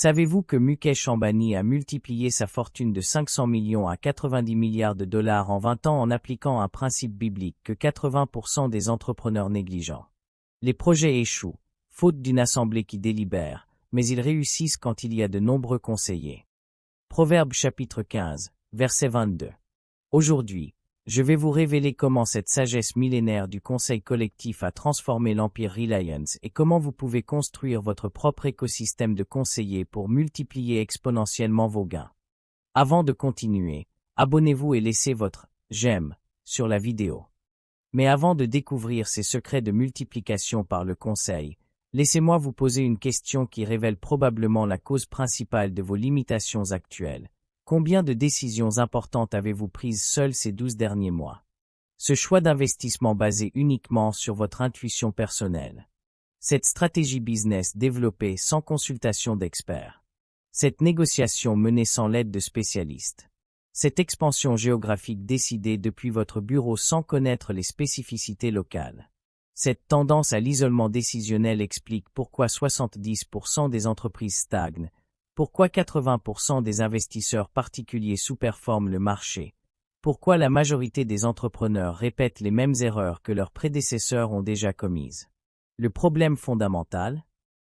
Savez-vous que Mukesh Ambani a multiplié sa fortune de 500 millions à 90 milliards de dollars en 20 ans en appliquant un principe biblique que 80% des entrepreneurs négligents. Les projets échouent, faute d'une assemblée qui délibère, mais ils réussissent quand il y a de nombreux conseillers. Proverbe chapitre 15, verset 22. Aujourd'hui, je vais vous révéler comment cette sagesse millénaire du conseil collectif a transformé l'empire Reliance et comment vous pouvez construire votre propre écosystème de conseillers pour multiplier exponentiellement vos gains. Avant de continuer, abonnez-vous et laissez votre « j'aime » sur la vidéo. Mais avant de découvrir ces secrets de multiplication par le conseil, laissez-moi vous poser une question qui révèle probablement la cause principale de vos limitations actuelles. Combien de décisions importantes avez-vous prises seules ces 12 derniers mois? Ce choix d'investissement basé uniquement sur votre intuition personnelle. Cette stratégie business développée sans consultation d'experts. Cette négociation menée sans l'aide de spécialistes. Cette expansion géographique décidée depuis votre bureau sans connaître les spécificités locales. Cette tendance à l'isolement décisionnel explique pourquoi 70% des entreprises stagnent, pourquoi 80% des investisseurs particuliers sous-performent le marché, pourquoi la majorité des entrepreneurs répètent les mêmes erreurs que leurs prédécesseurs ont déjà commises. Le problème fondamental?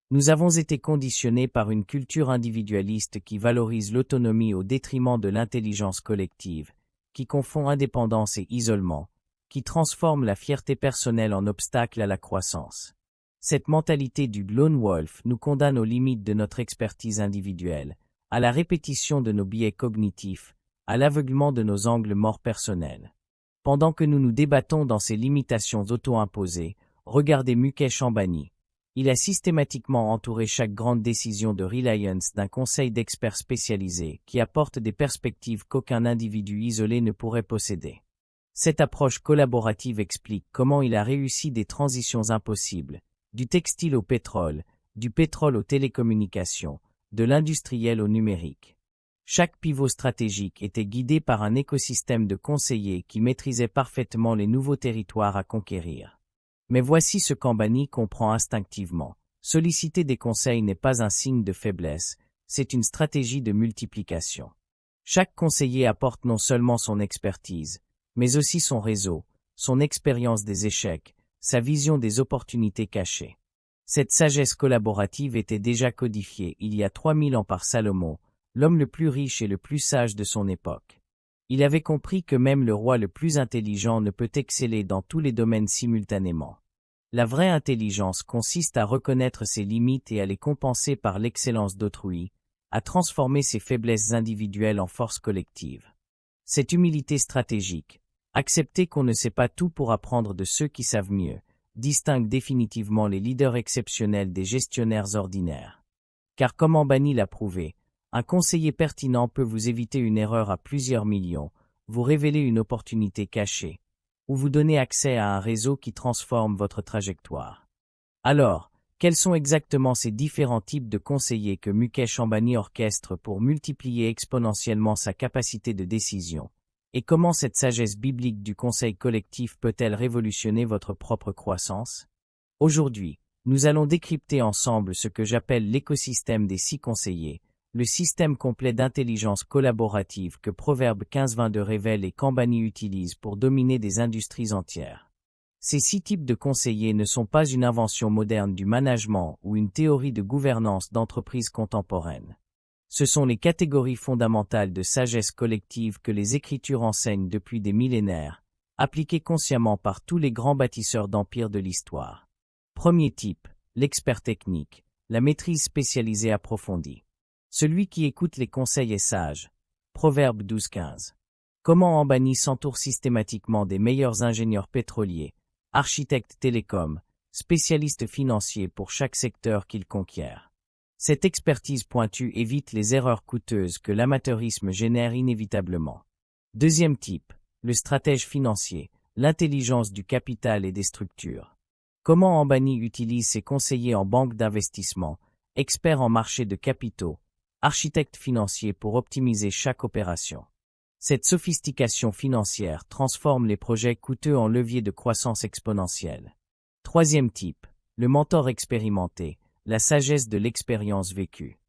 Nous avons été conditionnés par une culture individualiste qui valorise l'autonomie au détriment de l'intelligence collective, qui confond indépendance et isolement, qui transforme la fierté personnelle en obstacle à la croissance. Cette mentalité du lone wolf nous condamne aux limites de notre expertise individuelle, à la répétition de nos biais cognitifs, à l'aveuglement de nos angles morts personnels. Pendant que nous nous débattons dans ces limitations auto-imposées, regardez Mukesh Ambani. Il a systématiquement entouré chaque grande décision de Reliance d'un conseil d'experts spécialisés qui apporte des perspectives qu'aucun individu isolé ne pourrait posséder. Cette approche collaborative explique comment il a réussi des transitions impossibles, du textile au pétrole, du pétrole aux télécommunications, de l'industriel au numérique. Chaque pivot stratégique était guidé par un écosystème de conseillers qui maîtrisaient parfaitement les nouveaux territoires à conquérir. Mais voici ce qu'Ambani comprend instinctivement. Solliciter des conseils n'est pas un signe de faiblesse, c'est une stratégie de multiplication. Chaque conseiller apporte non seulement son expertise, mais aussi son réseau, son expérience des échecs, sa vision des opportunités cachées. Cette sagesse collaborative était déjà codifiée il y a 3000 ans par Salomon, l'homme le plus riche et le plus sage de son époque. Il avait compris que même le roi le plus intelligent ne peut exceller dans tous les domaines simultanément. La vraie intelligence consiste à reconnaître ses limites et à les compenser par l'excellence d'autrui, à transformer ses faiblesses individuelles en force collective. Cette humilité stratégique, accepter qu'on ne sait pas tout pour apprendre de ceux qui savent mieux, distingue définitivement les leaders exceptionnels des gestionnaires ordinaires. Car comme Ambani l'a prouvé, un conseiller pertinent peut vous éviter une erreur à plusieurs millions, vous révéler une opportunité cachée, ou vous donner accès à un réseau qui transforme votre trajectoire. Alors, quels sont exactement ces différents types de conseillers que Mukesh Ambani orchestre pour multiplier exponentiellement sa capacité de décision? Et comment cette sagesse biblique du conseil collectif peut-elle révolutionner votre propre croissance? Aujourd'hui, nous allons décrypter ensemble ce que j'appelle l'écosystème des 6 conseillers, le système complet d'intelligence collaborative que Proverbe 15-22 révèle et qu'Ambani utilise pour dominer des industries entières. Ces 6 types de conseillers ne sont pas une invention moderne du management ou une théorie de gouvernance d'entreprise contemporaine. Ce sont les catégories fondamentales de sagesse collective que les Écritures enseignent depuis des millénaires, appliquées consciemment par tous les grands bâtisseurs d'empires de l'histoire. Premier type, l'expert technique, la maîtrise spécialisée approfondie. Celui qui écoute les conseils est sage. Proverbe 12-15. Comment Ambani s'entoure systématiquement des meilleurs ingénieurs pétroliers, architectes télécoms, spécialistes financiers pour chaque secteur qu'il conquiert. Cette expertise pointue évite les erreurs coûteuses que l'amateurisme génère inévitablement. Deuxième type, le stratège financier, l'intelligence du capital et des structures. Comment Ambani utilise ses conseillers en banque d'investissement, experts en marché de capitaux, architectes financiers pour optimiser chaque opération. Cette sophistication financière transforme les projets coûteux en leviers de croissance exponentielle. Troisième type, le mentor expérimenté, la sagesse de l'expérience vécue.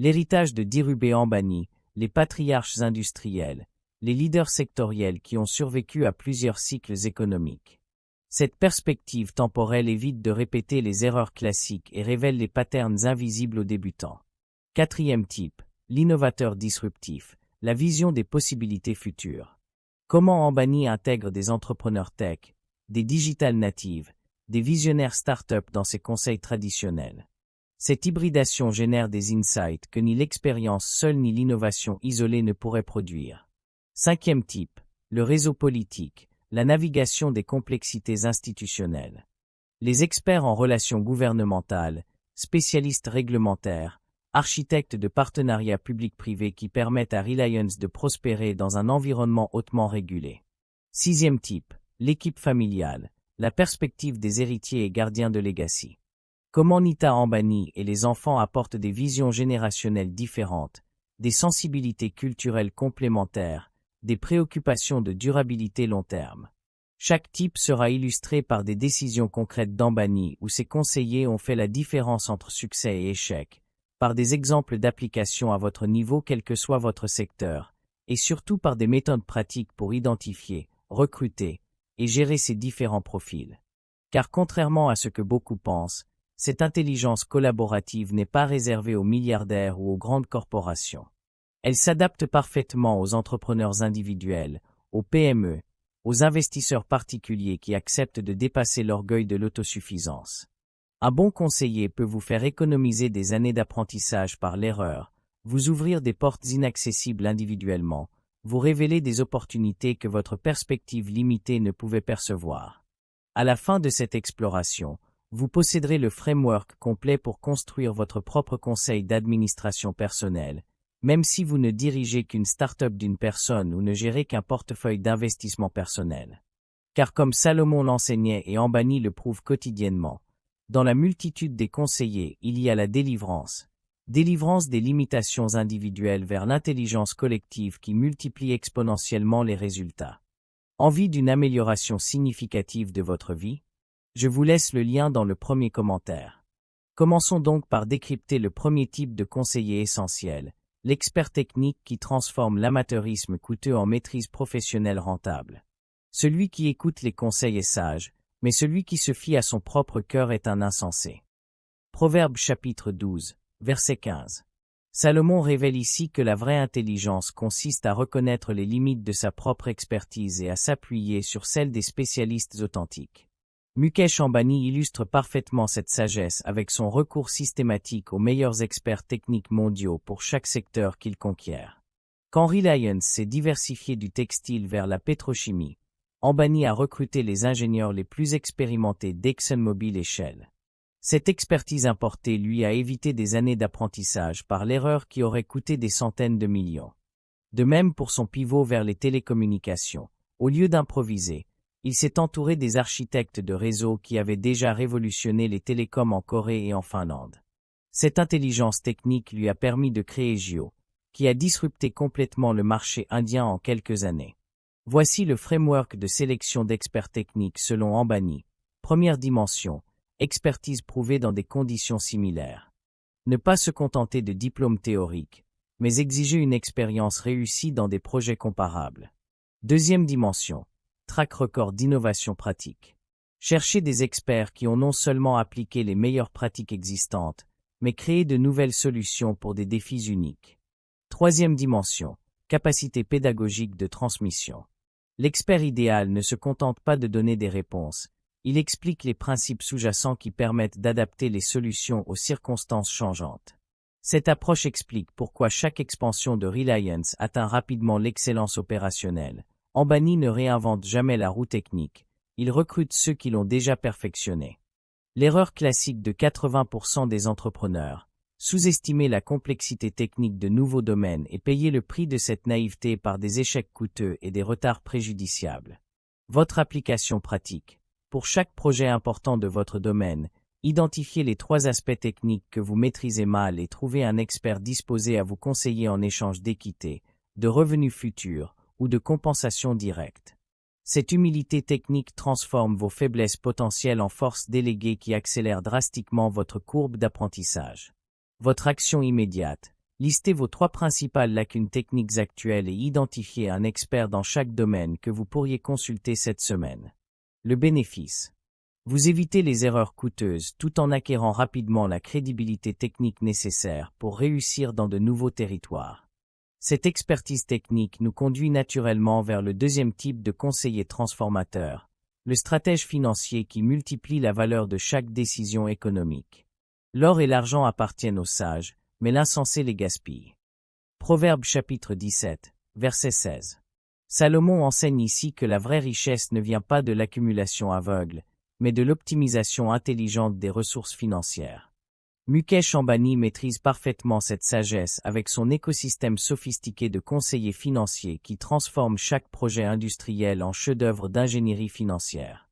L'héritage de Dhirubhai Ambani, les patriarches industriels, les leaders sectoriels qui ont survécu à plusieurs cycles économiques. Cette perspective temporelle évite de répéter les erreurs classiques et révèle les patterns invisibles aux débutants. Quatrième type, l'innovateur disruptif, la vision des possibilités futures. Comment Ambani intègre des entrepreneurs tech, des digital natives, des visionnaires start-up dans ses conseils traditionnels. Cette hybridation génère des insights que ni l'expérience seule ni l'innovation isolée ne pourraient produire. Cinquième type, le réseau politique, la navigation des complexités institutionnelles. Les experts en relations gouvernementales, spécialistes réglementaires, architectes de partenariats public-privé qui permettent à Reliance de prospérer dans un environnement hautement régulé. Sixième type, l'équipe familiale, la perspective des héritiers et gardiens de legacy. Comment Nita Ambani et les enfants apportent des visions générationnelles différentes, des sensibilités culturelles complémentaires, des préoccupations de durabilité long terme. Chaque type sera illustré par des décisions concrètes d'Ambani où ses conseillers ont fait la différence entre succès et échec, par des exemples d'application à votre niveau quel que soit votre secteur, et surtout par des méthodes pratiques pour identifier, recruter et gérer ces différents profils. Car contrairement à ce que beaucoup pensent, cette intelligence collaborative n'est pas réservée aux milliardaires ou aux grandes corporations. Elle s'adapte parfaitement aux entrepreneurs individuels, aux PME, aux investisseurs particuliers qui acceptent de dépasser l'orgueil de l'autosuffisance. Un bon conseiller peut vous faire économiser des années d'apprentissage par l'erreur, vous ouvrir des portes inaccessibles individuellement, vous révéler des opportunités que votre perspective limitée ne pouvait percevoir. À la fin de cette exploration, vous posséderez le framework complet pour construire votre propre conseil d'administration personnelle, même si vous ne dirigez qu'une start-up d'une personne ou ne gérez qu'un portefeuille d'investissement personnel. Car comme Salomon l'enseignait et Ambani le prouve quotidiennement, dans la multitude des conseillers, il y a la délivrance des limitations individuelles vers l'intelligence collective qui multiplie exponentiellement les résultats. Envie d'une amélioration significative de votre vie? Je vous laisse le lien dans le premier commentaire. Commençons donc par décrypter le premier type de conseiller essentiel, l'expert technique qui transforme l'amateurisme coûteux en maîtrise professionnelle rentable. Celui qui écoute les conseils est sage, mais celui qui se fie à son propre cœur est un insensé. Proverbe chapitre 12, verset 15. Salomon révèle ici que la vraie intelligence consiste à reconnaître les limites de sa propre expertise et à s'appuyer sur celles des spécialistes authentiques. Mukesh Ambani illustre parfaitement cette sagesse avec son recours systématique aux meilleurs experts techniques mondiaux pour chaque secteur qu'il conquiert. Quand Reliance s'est diversifié du textile vers la pétrochimie, Ambani a recruté les ingénieurs les plus expérimentés d'ExxonMobil et Shell. Cette expertise importée lui a évité des années d'apprentissage par l'erreur qui aurait coûté des centaines de millions. De même pour son pivot vers les télécommunications, au lieu d'improviser, il s'est entouré des architectes de réseaux qui avaient déjà révolutionné les télécoms en Corée et en Finlande. Cette intelligence technique lui a permis de créer Jio, qui a disrupté complètement le marché indien en quelques années. Voici le framework de sélection d'experts techniques selon Ambani. Première dimension, expertise prouvée dans des conditions similaires. Ne pas se contenter de diplômes théoriques, mais exiger une expérience réussie dans des projets comparables. Deuxième dimension, track record d'innovation pratique. Cherchez des experts qui ont non seulement appliqué les meilleures pratiques existantes, mais créé de nouvelles solutions pour des défis uniques. Troisième dimension, capacité pédagogique de transmission. L'expert idéal ne se contente pas de donner des réponses, il explique les principes sous-jacents qui permettent d'adapter les solutions aux circonstances changeantes. Cette approche explique pourquoi chaque expansion de Reliance atteint rapidement l'excellence opérationnelle. Ambani ne réinvente jamais la roue technique, il recrute ceux qui l'ont déjà perfectionnée. L'erreur classique de 80% des entrepreneurs, sous-estimer la complexité technique de nouveaux domaines et payer le prix de cette naïveté par des échecs coûteux et des retards préjudiciables. Votre application pratique. Pour chaque projet important de votre domaine, identifiez les 3 aspects techniques que vous maîtrisez mal et trouvez un expert disposé à vous conseiller en échange d'équité, de revenus futurs ou de compensation directe. Cette humilité technique transforme vos faiblesses potentielles en forces déléguées qui accélèrent drastiquement votre courbe d'apprentissage. Votre action immédiate. Listez vos 3 principales lacunes techniques actuelles et identifiez un expert dans chaque domaine que vous pourriez consulter cette semaine. Le bénéfice. Vous évitez les erreurs coûteuses tout en acquérant rapidement la crédibilité technique nécessaire pour réussir dans de nouveaux territoires. Cette expertise technique nous conduit naturellement vers le deuxième type de conseiller transformateur, le stratège financier qui multiplie la valeur de chaque décision économique. L'or et l'argent appartiennent aux sages, mais l'insensé les gaspille. Proverbe chapitre 17, verset 16. Salomon enseigne ici que la vraie richesse ne vient pas de l'accumulation aveugle, mais de l'optimisation intelligente des ressources financières. Mukesh Ambani maîtrise parfaitement cette sagesse avec son écosystème sophistiqué de conseillers financiers qui transforme chaque projet industriel en chef-d'œuvre d'ingénierie financière.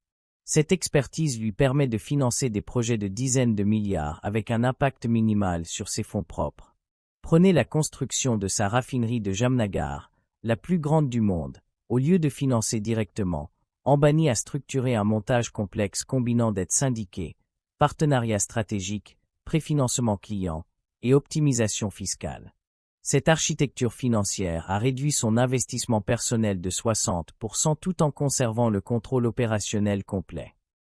Cette expertise lui permet de financer des projets de dizaines de milliards avec un impact minimal sur ses fonds propres. Prenez la construction de sa raffinerie de Jamnagar, la plus grande du monde. Au lieu de financer directement, Ambani a structuré un montage complexe combinant dettes syndiquées, partenariats stratégiques, préfinancement client et optimisation fiscale. Cette architecture financière a réduit son investissement personnel de 60% tout en conservant le contrôle opérationnel complet.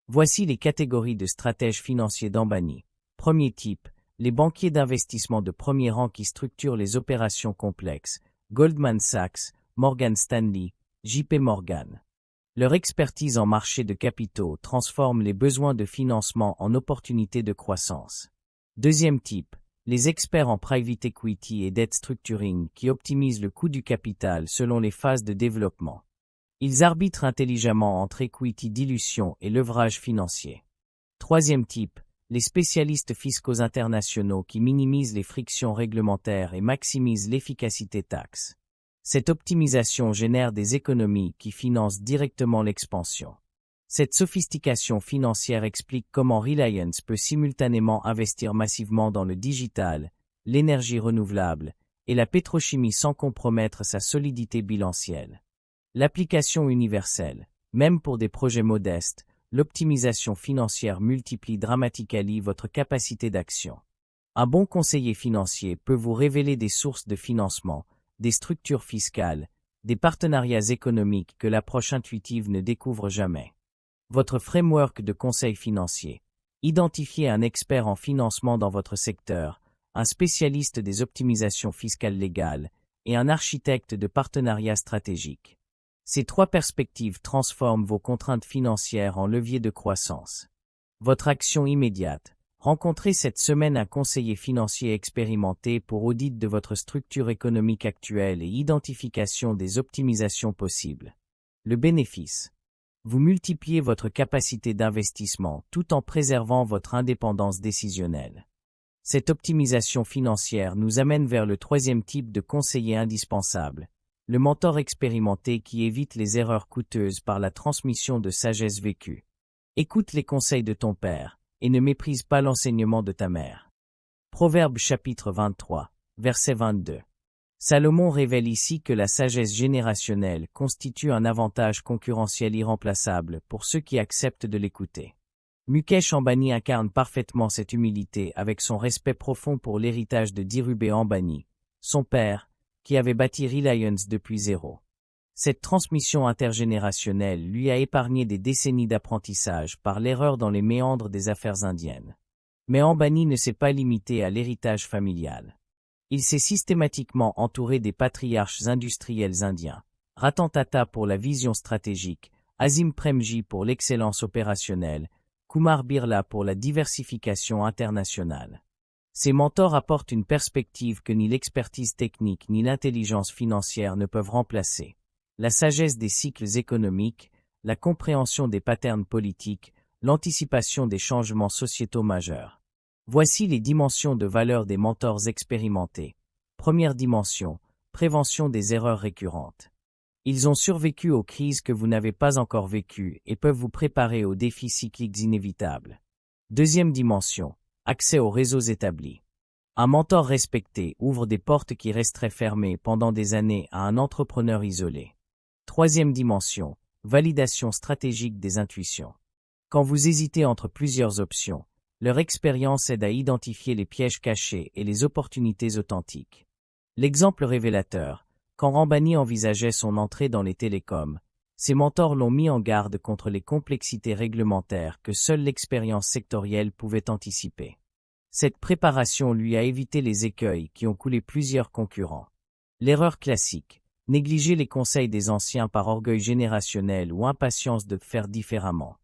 Voici les catégories de stratèges financiers d'Ambani. Premier type, les banquiers d'investissement de premier rang qui structurent les opérations complexes, Goldman Sachs, Morgan Stanley, JP Morgan. Leur expertise en marché de capitaux transforme les besoins de financement en opportunités de croissance. Deuxième type, les experts en private equity et debt structuring qui optimisent le coût du capital selon les phases de développement. Ils arbitrent intelligemment entre equity dilution et leverage financier. Troisième type, les spécialistes fiscaux internationaux qui minimisent les frictions réglementaires et maximisent l'efficacité taxe. Cette optimisation génère des économies qui financent directement l'expansion. Cette sophistication financière explique comment Reliance peut simultanément investir massivement dans le digital, l'énergie renouvelable et la pétrochimie sans compromettre sa solidité bilancielle. L'application universelle, même pour des projets modestes, l'optimisation financière multiplie dramatiquement votre capacité d'action. Un bon conseiller financier peut vous révéler des sources de financement, des structures fiscales, des partenariats économiques que l'approche intuitive ne découvre jamais. Votre framework de conseil financier. Identifiez un expert en financement dans votre secteur, un spécialiste des optimisations fiscales légales et un architecte de partenariats stratégiques. Ces 3 perspectives transforment vos contraintes financières en levier de croissance. Votre action immédiate. Rencontrez cette semaine un conseiller financier expérimenté pour audit de votre structure économique actuelle et identification des optimisations possibles. Le bénéfice. Vous multipliez votre capacité d'investissement tout en préservant votre indépendance décisionnelle. Cette optimisation financière nous amène vers le troisième type de conseiller indispensable, le mentor expérimenté qui évite les erreurs coûteuses par la transmission de sagesse vécue. Écoute les conseils de ton père et ne méprise pas l'enseignement de ta mère. Proverbe chapitre 23, verset 22. Salomon révèle ici que la sagesse générationnelle constitue un avantage concurrentiel irremplaçable pour ceux qui acceptent de l'écouter. Mukesh Ambani incarne parfaitement cette humilité avec son respect profond pour l'héritage de Dhirubhai Ambani, son père, qui avait bâti Reliance depuis zéro. Cette transmission intergénérationnelle lui a épargné des décennies d'apprentissage par l'erreur dans les méandres des affaires indiennes. Mais Ambani ne s'est pas limité à l'héritage familial. Il s'est systématiquement entouré des patriarches industriels indiens, Ratan Tata pour la vision stratégique, Azim Premji pour l'excellence opérationnelle, Kumar Birla pour la diversification internationale. Ces mentors apportent une perspective que ni l'expertise technique ni l'intelligence financière ne peuvent remplacer. La sagesse des cycles économiques, la compréhension des patterns politiques, l'anticipation des changements sociétaux majeurs. Voici les dimensions de valeur des mentors expérimentés. Première dimension, prévention des erreurs récurrentes. Ils ont survécu aux crises que vous n'avez pas encore vécues et peuvent vous préparer aux défis cycliques inévitables. Deuxième dimension, accès aux réseaux établis. Un mentor respecté ouvre des portes qui resteraient fermées pendant des années à un entrepreneur isolé. Troisième dimension, validation stratégique des intuitions. Quand vous hésitez entre plusieurs options, Leur expérience aide à identifier les pièges cachés et les opportunités authentiques. L'exemple révélateur, quand Rambani envisageait son entrée dans les télécoms, ses mentors l'ont mis en garde contre les complexités réglementaires que seule l'expérience sectorielle pouvait anticiper. Cette préparation lui a évité les écueils qui ont coulé plusieurs concurrents. L'erreur classique, négliger les conseils des anciens par orgueil générationnel ou impatience de faire différemment.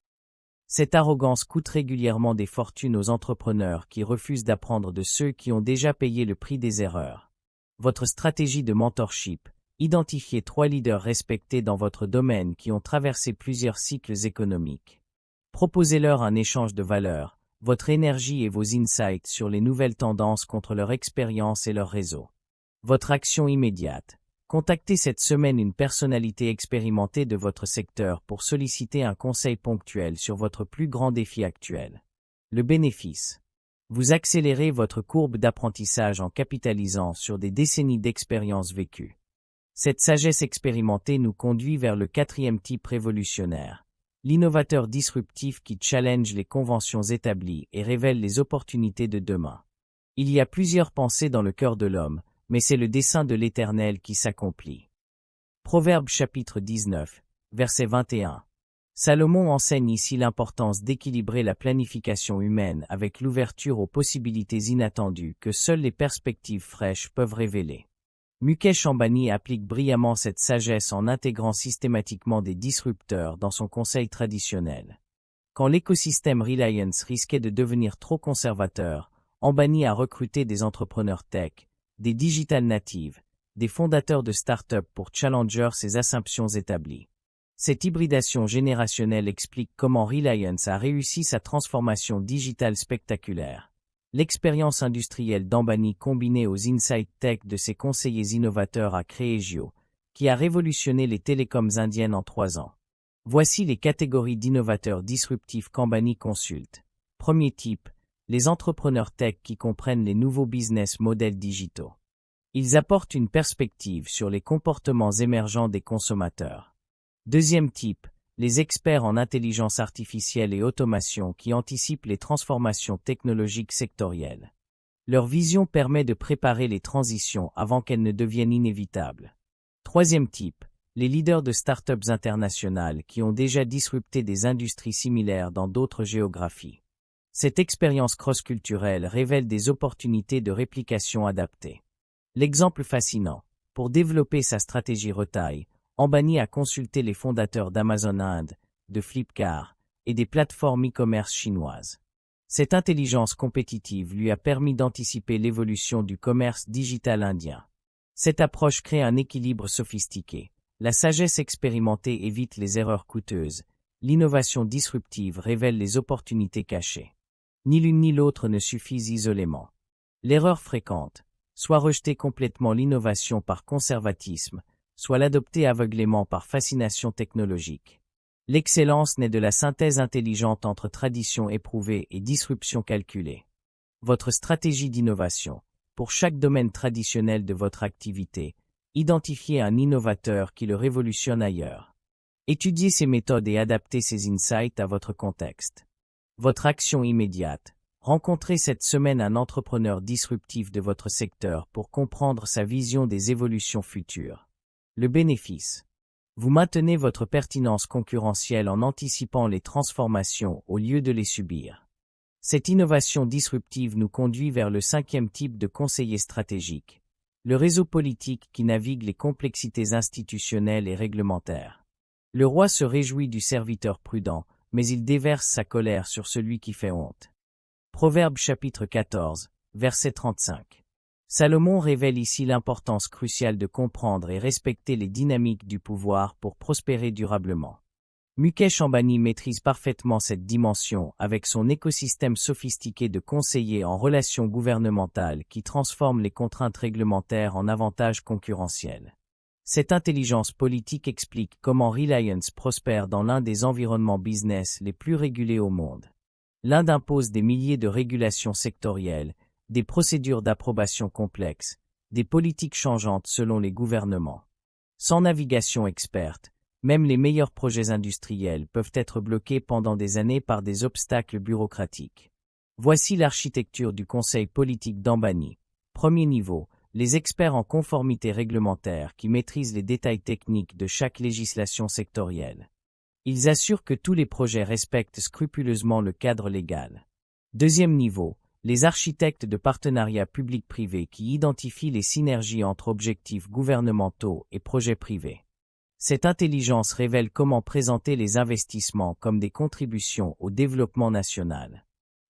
Cette arrogance coûte régulièrement des fortunes aux entrepreneurs qui refusent d'apprendre de ceux qui ont déjà payé le prix des erreurs. Votre stratégie de mentorship, identifiez 3 leaders respectés dans votre domaine qui ont traversé plusieurs cycles économiques. Proposez-leur un échange de valeurs, votre énergie et vos insights sur les nouvelles tendances contre leur expérience et leur réseau. Votre action immédiate. Contactez cette semaine une personnalité expérimentée de votre secteur pour solliciter un conseil ponctuel sur votre plus grand défi actuel. Le bénéfice. Vous accélérez votre courbe d'apprentissage en capitalisant sur des décennies d'expérience vécue. Cette sagesse expérimentée nous conduit vers le 4e type révolutionnaire. L'innovateur disruptif qui challenge les conventions établies et révèle les opportunités de demain. Il y a plusieurs pensées dans le cœur de l'homme, mais c'est le dessein de l'Éternel qui s'accomplit. Proverbe chapitre 19, verset 21. Salomon enseigne ici l'importance d'équilibrer la planification humaine avec l'ouverture aux possibilités inattendues que seules les perspectives fraîches peuvent révéler. Mukesh Ambani applique brillamment cette sagesse en intégrant systématiquement des disrupteurs dans son conseil traditionnel. Quand l'écosystème Reliance risquait de devenir trop conservateur, Ambani a recruté des entrepreneurs tech, des digital natives, des fondateurs de start-up pour challenger ses assumptions établies. Cette hybridation générationnelle explique comment Reliance a réussi sa transformation digitale spectaculaire. L'expérience industrielle d'Ambani combinée aux insights tech de ses conseillers innovateurs a créé Jio, qui a révolutionné les télécoms indiennes en 3 ans. Voici les catégories d'innovateurs disruptifs qu'Ambani consulte. Premier type, les entrepreneurs tech qui comprennent les nouveaux business models digitaux. Ils apportent une perspective sur les comportements émergents des consommateurs. Deuxième type, les experts en intelligence artificielle et automation qui anticipent les transformations technologiques sectorielles. Leur vision permet de préparer les transitions avant qu'elles ne deviennent inévitables. Troisième type, les leaders de startups internationales qui ont déjà disrupté des industries similaires dans d'autres géographies. Cette expérience cross-culturelle révèle des opportunités de réplication adaptées. L'exemple fascinant, pour développer sa stratégie retail, Ambani a consulté les fondateurs d'Amazon Inde, de Flipkart et des plateformes e-commerce chinoises. Cette intelligence compétitive lui a permis d'anticiper l'évolution du commerce digital indien. Cette approche crée un équilibre sophistiqué. La sagesse expérimentée évite les erreurs coûteuses. L'innovation disruptive révèle les opportunités cachées. Ni l'une ni l'autre ne suffisent isolément. L'erreur fréquente, soit rejeter complètement l'innovation par conservatisme, soit l'adopter aveuglément par fascination technologique. L'excellence naît de la synthèse intelligente entre tradition éprouvée et disruption calculée. Votre stratégie d'innovation. Pour chaque domaine traditionnel de votre activité, identifiez un innovateur qui le révolutionne ailleurs. Étudiez ses méthodes et adaptez ses insights à votre contexte. Votre action immédiate. Rencontrez cette semaine un entrepreneur disruptif de votre secteur pour comprendre sa vision des évolutions futures. Le bénéfice. Vous maintenez votre pertinence concurrentielle en anticipant les transformations au lieu de les subir. Cette innovation disruptive nous conduit vers le 5e type de conseiller stratégique. Le réseau politique qui navigue les complexités institutionnelles et réglementaires. Le roi se réjouit du serviteur prudent, mais il déverse sa colère sur celui qui fait honte. Proverbe chapitre 14, verset 35. Salomon révèle ici l'importance cruciale de comprendre et respecter les dynamiques du pouvoir pour prospérer durablement. Mukesh Ambani maîtrise parfaitement cette dimension avec son écosystème sophistiqué de conseillers en relations gouvernementales qui transforme les contraintes réglementaires en avantages concurrentiels. Cette intelligence politique explique comment Reliance prospère dans l'un des environnements business les plus régulés au monde. L'Inde impose des milliers de régulations sectorielles, des procédures d'approbation complexes, des politiques changeantes selon les gouvernements. Sans navigation experte, même les meilleurs projets industriels peuvent être bloqués pendant des années par des obstacles bureaucratiques. Voici l'architecture du conseil politique d'Ambani. Premier niveau, les experts en conformité réglementaire qui maîtrisent les détails techniques de chaque législation sectorielle. Ils assurent que tous les projets respectent scrupuleusement le cadre légal. Deuxième niveau, les architectes de partenariats public-privé qui identifient les synergies entre objectifs gouvernementaux et projets privés. Cette intelligence révèle comment présenter les investissements comme des contributions au développement national.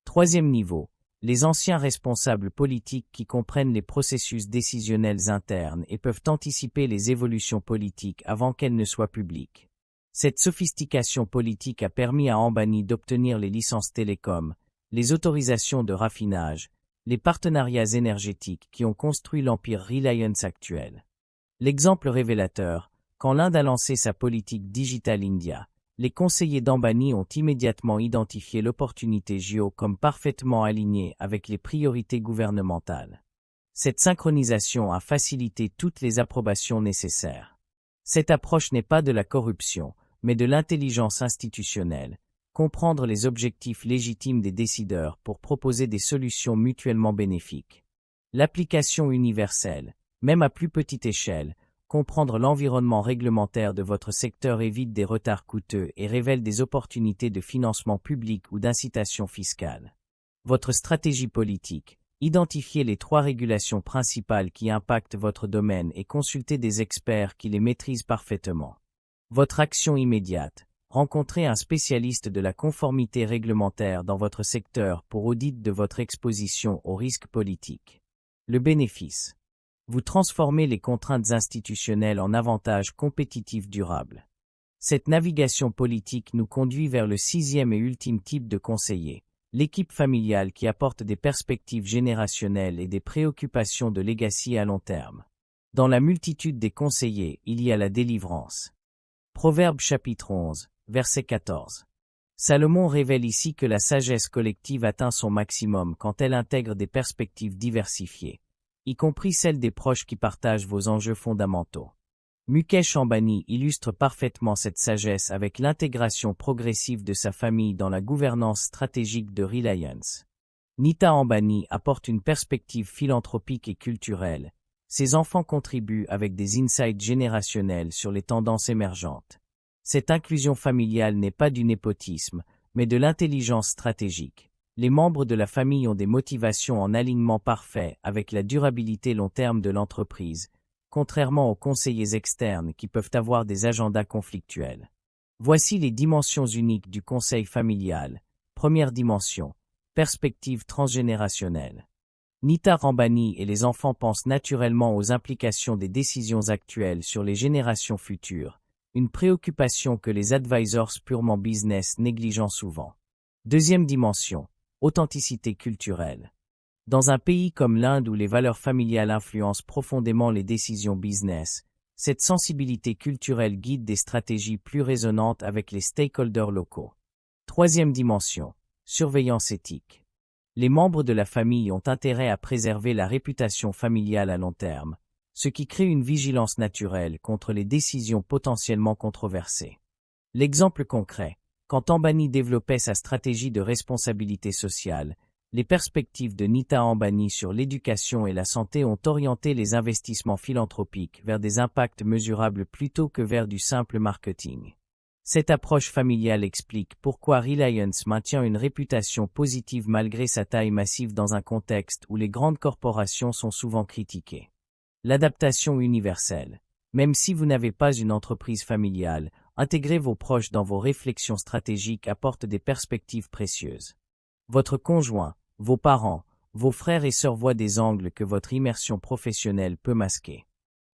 Troisième niveau, les anciens responsables politiques qui comprennent les processus décisionnels internes et peuvent anticiper les évolutions politiques avant qu'elles ne soient publiques. Cette sophistication politique a permis à Ambani d'obtenir les licences télécom, les autorisations de raffinage, les partenariats énergétiques qui ont construit l'empire Reliance actuel. L'exemple révélateur, quand l'Inde a lancé sa politique Digital India, les conseillers d'Ambani ont immédiatement identifié l'opportunité Jio comme parfaitement alignée avec les priorités gouvernementales. Cette synchronisation a facilité toutes les approbations nécessaires. Cette approche n'est pas de la corruption, mais de l'intelligence institutionnelle, comprendre les objectifs légitimes des décideurs pour proposer des solutions mutuellement bénéfiques. L'application universelle, même à plus petite échelle, comprendre l'environnement réglementaire de votre secteur évite des retards coûteux et révèle des opportunités de financement public ou d'incitation fiscale. Votre stratégie politique, identifiez les 3 régulations principales qui impactent votre domaine et consultez des experts qui les maîtrisent parfaitement. Votre action immédiate, rencontrez un spécialiste de la conformité réglementaire dans votre secteur pour audit de votre exposition aux risques politiques. Le bénéfice. Vous transformez les contraintes institutionnelles en avantages compétitifs durables. Cette navigation politique nous conduit vers le 6e et ultime type de conseiller, l'équipe familiale qui apporte des perspectives générationnelles et des préoccupations de legacy à long terme. Dans la multitude des conseillers, il y a la délivrance. Proverbe chapitre 11, verset 14. Salomon révèle ici que la sagesse collective atteint son maximum quand elle intègre des perspectives diversifiées, y compris celles des proches qui partagent vos enjeux fondamentaux. Mukesh Ambani illustre parfaitement cette sagesse avec l'intégration progressive de sa famille dans la gouvernance stratégique de Reliance. Nita Ambani apporte une perspective philanthropique et culturelle. Ses enfants contribuent avec des insights générationnels sur les tendances émergentes. Cette inclusion familiale n'est pas du népotisme, mais de l'intelligence stratégique. Les membres de la famille ont des motivations en alignement parfait avec la durabilité long terme de l'entreprise, contrairement aux conseillers externes qui peuvent avoir des agendas conflictuels. Voici les dimensions uniques du conseil familial. Première dimension, perspective transgénérationnelle. Nita Ambani et les enfants pensent naturellement aux implications des décisions actuelles sur les générations futures, une préoccupation que les advisors purement business négligent souvent. Deuxième dimension, authenticité culturelle. Dans un pays comme l'Inde où les valeurs familiales influencent profondément les décisions business, cette sensibilité culturelle guide des stratégies plus résonantes avec les stakeholders locaux. Troisième dimension, surveillance éthique. Les membres de la famille ont intérêt à préserver la réputation familiale à long terme, ce qui crée une vigilance naturelle contre les décisions potentiellement controversées. L'exemple concret, quand Ambani développait sa stratégie de responsabilité sociale, les perspectives de Nita Ambani sur l'éducation et la santé ont orienté les investissements philanthropiques vers des impacts mesurables plutôt que vers du simple marketing. Cette approche familiale explique pourquoi Reliance maintient une réputation positive malgré sa taille massive dans un contexte où les grandes corporations sont souvent critiquées. L'adaptation universelle. Même si vous n'avez pas une entreprise familiale, intégrer vos proches dans vos réflexions stratégiques apporte des perspectives précieuses. Votre conjoint, vos parents, vos frères et sœurs voient des angles que votre immersion professionnelle peut masquer.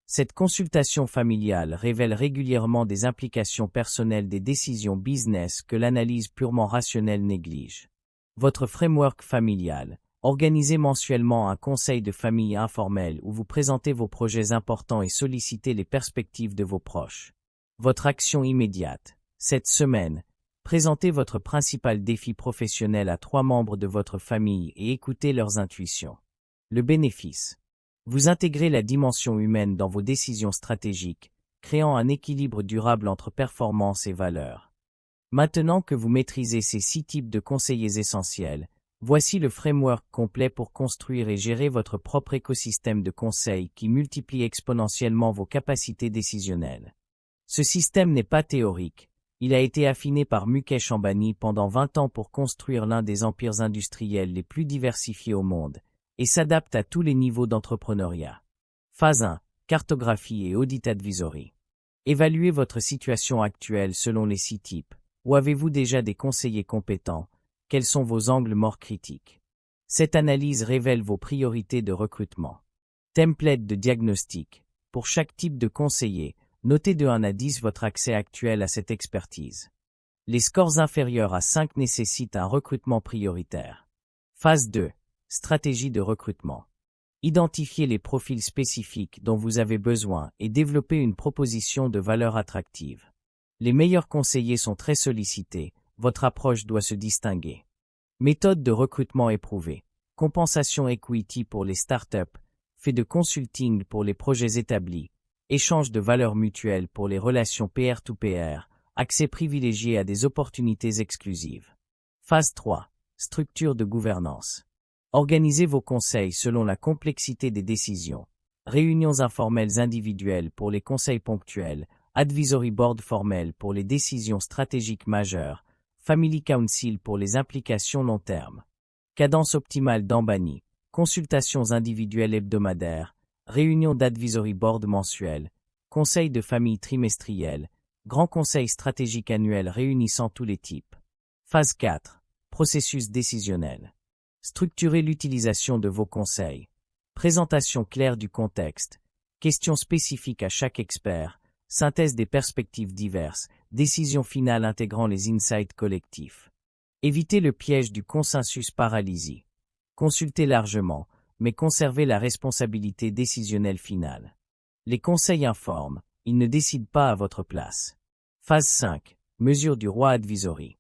Cette consultation familiale révèle régulièrement des implications personnelles des décisions business que l'analyse purement rationnelle néglige. Votre framework familial. Organisez mensuellement un conseil de famille informel où vous présentez vos projets importants et sollicitez les perspectives de vos proches. Votre action immédiate. Cette semaine, présentez votre principal défi professionnel à 3 membres de votre famille et écoutez leurs intuitions. Le bénéfice. Vous intégrez la dimension humaine dans vos décisions stratégiques, créant un équilibre durable entre performance et valeur. Maintenant que vous maîtrisez ces 6 types de conseillers essentiels, Voici le framework complet pour construire et gérer votre propre écosystème de conseil qui multiplie exponentiellement vos capacités décisionnelles. Ce système n'est pas théorique. Il a été affiné par Mukesh Ambani pendant 20 ans pour construire l'un des empires industriels les plus diversifiés au monde, et s'adapte à tous les niveaux d'entrepreneuriat. Phase 1. Cartographie et Audit Advisory. Évaluez votre situation actuelle selon les 6 types. Où avez-vous déjà des conseillers compétents? Quels sont vos angles morts critiques? Cette analyse révèle vos priorités de recrutement. Template de diagnostic. Pour chaque type de conseiller, notez de 1 à 10 votre accès actuel à cette expertise. Les scores inférieurs à 5 nécessitent un recrutement prioritaire. Phase 2. Stratégie de recrutement. Identifiez les profils spécifiques dont vous avez besoin et développez une proposition de valeur attractive. Les meilleurs conseillers sont très sollicités, votre approche doit se distinguer. Méthode de recrutement éprouvée. Compensation equity pour les startups, fait de consulting pour les projets établis, échange de valeurs mutuelles pour les relations peer-to-peer, accès privilégié à des opportunités exclusives. Phase 3. Structure de gouvernance. Organisez vos conseils selon la complexité des décisions. Réunions informelles individuelles pour les conseils ponctuels, advisory board formel pour les décisions stratégiques majeures, family council pour les implications long terme. Cadence optimale d'Ambani, consultations individuelles hebdomadaires, réunions d'advisory board mensuelles, conseils de famille trimestriels, grand conseil stratégique annuel réunissant tous les types. Phase 4. Processus décisionnel. Structurez l'utilisation de vos conseils. Présentation claire du contexte, questions spécifiques à chaque expert, synthèse des perspectives diverses, décision finale intégrant les insights collectifs. Évitez le piège du consensus paralysie. Consultez largement, mais conservez la responsabilité décisionnelle finale. Les conseils informent, ils ne décident pas à votre place. Phase 5. Mesure du roi advisory.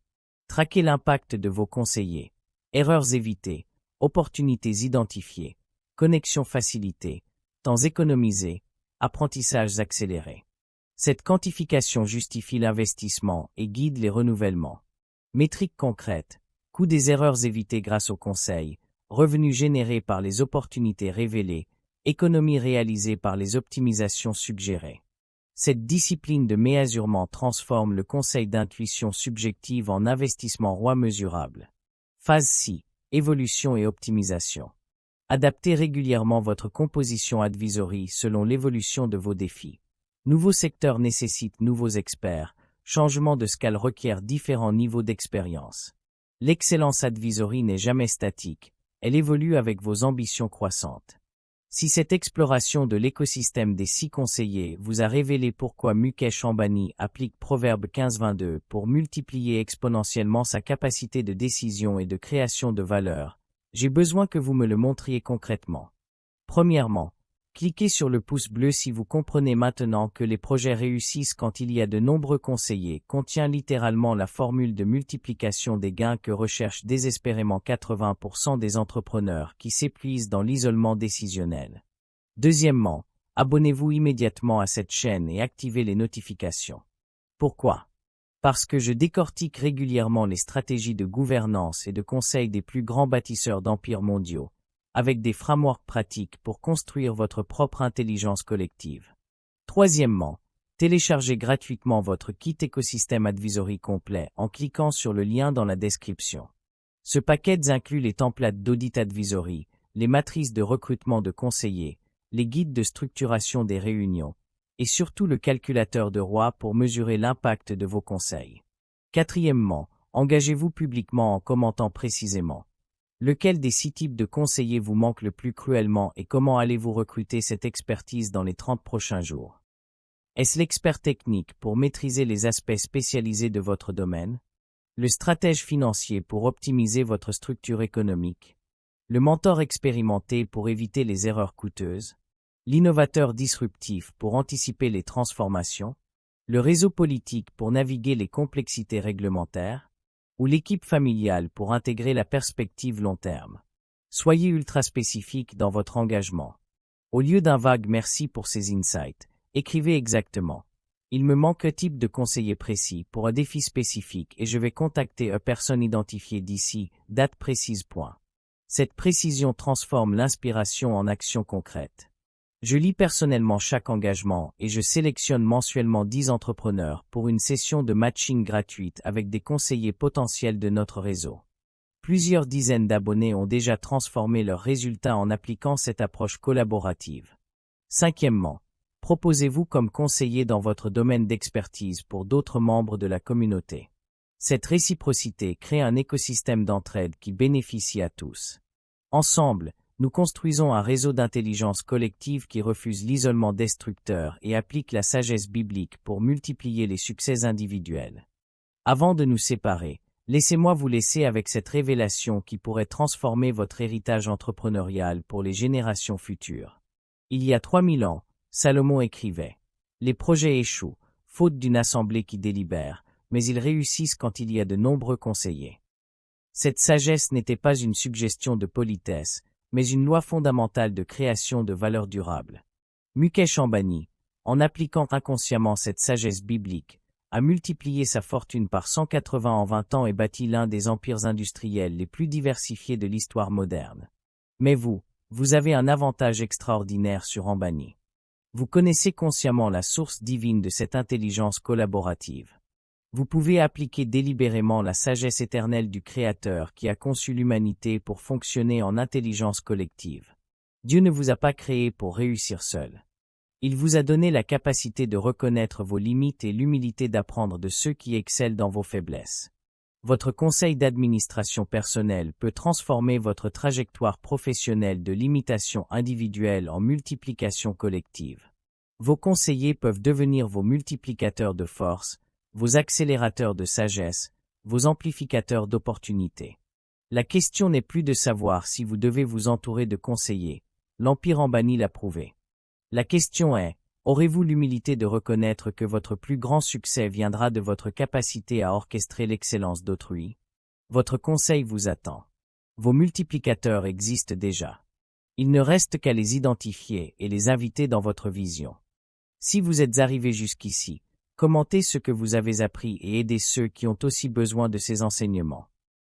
Traquez l'impact de vos conseillers. Erreurs évitées, opportunités identifiées, connexions facilitées, temps économisés, apprentissages accélérés. Cette quantification justifie l'investissement et guide les renouvellements. Métriques concrètes, coût des erreurs évitées grâce au conseil, revenus générés par les opportunités révélées, économies réalisées par les optimisations suggérées. Cette discipline de méasurement transforme le conseil d'intuition subjective en investissement roi mesurable. Phase 6. Évolution et optimisation. Adaptez régulièrement votre composition advisory selon l'évolution de vos défis. Nouveaux secteurs nécessitent nouveaux experts, changement de scale requiert différents niveaux d'expérience. L'excellence advisory n'est jamais statique, elle évolue avec vos ambitions croissantes. Si cette exploration de l'écosystème des 6 conseillers vous a révélé pourquoi Mukesh Ambani applique Proverbe 15-22 pour multiplier exponentiellement sa capacité de décision et de création de valeur, j'ai besoin que vous me le montriez concrètement. Premièrement, cliquez sur le pouce bleu si vous comprenez maintenant que les projets réussissent quand il y a de nombreux conseillers contient littéralement la formule de multiplication des gains que recherchent désespérément 80% des entrepreneurs qui s'épuisent dans l'isolement décisionnel. Deuxièmement, abonnez-vous immédiatement à cette chaîne et activez les notifications. Pourquoi? Parce que je décortique régulièrement les stratégies de gouvernance et de conseil des plus grands bâtisseurs d'empires mondiaux, avec des frameworks pratiques pour construire votre propre intelligence collective. Troisièmement, téléchargez gratuitement votre kit écosystème advisory complet en cliquant sur le lien dans la description. Ce package inclut les templates d'audit advisory, les matrices de recrutement de conseillers, les guides de structuration des réunions, et surtout le calculateur de roi pour mesurer l'impact de vos conseils. Quatrièmement, engagez-vous publiquement en commentant précisément. Lequel des 6 types de conseillers vous manque le plus cruellement et comment allez-vous recruter cette expertise dans les 30 prochains jours? Est-ce l'expert technique pour maîtriser les aspects spécialisés de votre domaine? Le stratège financier pour optimiser votre structure économique? Le mentor expérimenté pour éviter les erreurs coûteuses? L'innovateur disruptif pour anticiper les transformations? Le réseau politique pour naviguer les complexités réglementaires? Ou l'équipe familiale pour intégrer la perspective long terme? Soyez ultra spécifique dans votre engagement. Au lieu d'un vague merci pour ces insights, écrivez exactement. Il me manque un type de conseiller précis pour un défi spécifique et je vais contacter une personne identifiée d'ici, date précise. Cette précision transforme l'inspiration en action concrète. Je lis personnellement chaque engagement et je sélectionne mensuellement 10 entrepreneurs pour une session de matching gratuite avec des conseillers potentiels de notre réseau. Plusieurs dizaines d'abonnés ont déjà transformé leurs résultats en appliquant cette approche collaborative. Cinquièmement, proposez-vous comme conseiller dans votre domaine d'expertise pour d'autres membres de la communauté. Cette réciprocité crée un écosystème d'entraide qui bénéficie à tous. Ensemble, nous construisons un réseau d'intelligence collective qui refuse l'isolement destructeur et applique la sagesse biblique pour multiplier les succès individuels. Avant de nous séparer, laissez-moi vous laisser avec cette révélation qui pourrait transformer votre héritage entrepreneurial pour les générations futures. Il y a 3000 ans, Salomon écrivait « Les projets échouent, faute d'une assemblée qui délibère, mais ils réussissent quand il y a de nombreux conseillers. » Cette sagesse n'était pas une suggestion de politesse, mais une loi fondamentale de création de valeur durable. Mukesh Ambani, en appliquant inconsciemment cette sagesse biblique, a multiplié sa fortune par 180 en 20 ans et bâti l'un des empires industriels les plus diversifiés de l'histoire moderne. Mais vous avez un avantage extraordinaire sur Ambani. Vous connaissez consciemment la source divine de cette intelligence collaborative. Vous pouvez appliquer délibérément la sagesse éternelle du Créateur qui a conçu l'humanité pour fonctionner en intelligence collective. Dieu ne vous a pas créé pour réussir seul. Il vous a donné la capacité de reconnaître vos limites et l'humilité d'apprendre de ceux qui excellent dans vos faiblesses. Votre conseil d'administration personnelle peut transformer votre trajectoire professionnelle de limitation individuelle en multiplication collective. Vos conseillers peuvent devenir vos multiplicateurs de force, vos accélérateurs de sagesse, vos amplificateurs d'opportunités. La question n'est plus de savoir si vous devez vous entourer de conseillers, l'Empire Ambani l'a prouvé. La question est, aurez-vous l'humilité de reconnaître que votre plus grand succès viendra de votre capacité à orchestrer l'excellence d'autrui? Votre conseil vous attend. Vos multiplicateurs existent déjà. Il ne reste qu'à les identifier et les inviter dans votre vision. Si vous êtes arrivé jusqu'ici, commentez ce que vous avez appris et aidez ceux qui ont aussi besoin de ces enseignements.